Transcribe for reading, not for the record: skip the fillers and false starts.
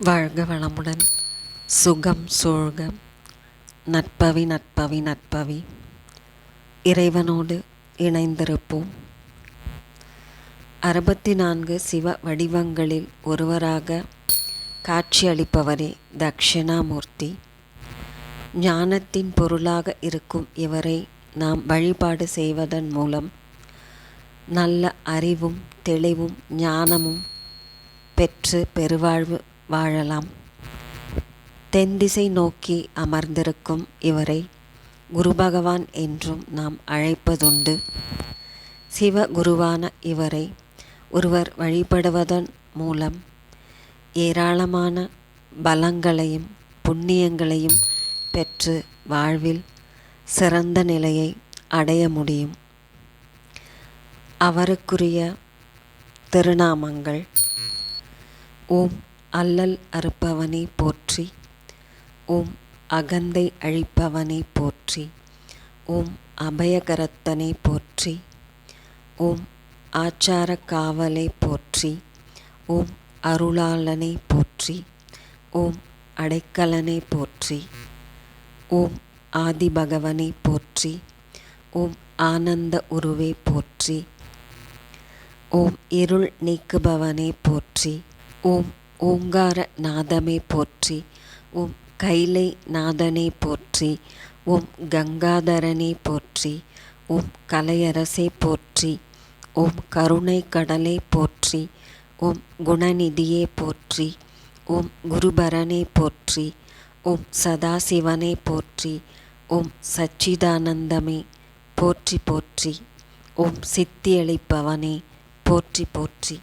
வாழ்க வளமுடன். சுகம் சூழ்க. நற்பவி நற்பவி நற்பவி. இறைவனோடு இணைந்திருப்போம். 64 சிவ வடிவங்களில் ஒருவராக காட்சியளிப்பவரே தட்சிணாமூர்த்தி. ஞானத்தின் பொருளாக இருக்கும் இவரை நாம் வழிபாடு செய்வதன் மூலம் நல்ல அறிவும் தெளிவும் ஞானமும் பெற்று பெருவாழ்வு வாழலாம். தென்திசை நோக்கி அமர்ந்திருக்கும் இவரை குரு பகவான் என்றும் நாம் அழைப்பதுண்டு. சிவகுருவான இவரை ஒருவர் வழிபடுவதன் மூலம் ஏராளமான பலங்களையும் புண்ணியங்களையும் பெற்று வாழ்வில் சிறந்த நிலையை அடைய முடியும். அவருக்குரிய திருநாமங்கள்: ஓம் அல்லல் அறுப்பவனே போற்றி. ஓம் அகந்தை அழிப்பவனே போற்றி. ஓம் அபயகரத்தனே போற்றி. ஓம் ஆச்சார காவலை போற்றி. ஓம் அருளாளனை போற்றி. ஓம் அடைக்கலனை போற்றி. ஓம் ஆதிபகவனை போற்றி. ஓம் ஆனந்த உருவே போற்றி. ஓம் இருள் நீக்குபவனே போற்றி. ஓம் ஓங்கார நாதமே போற்றி. ஓம் கைலை நாதனே போற்றி. ஓம் கங்காதரனே போற்றி. ஓம் கலையரசே போற்றி. ஓம் கருணை கடலை போற்றி. ஓம் குணநிதியே போற்றி. ஓம் குருபரனே போற்றி. ஓம் சதாசிவனே போற்றி. ஓம் சச்சிதானந்தமே போற்றி போற்றி. ஓம் சித்தியளிப்பவனே போற்றி போற்றி.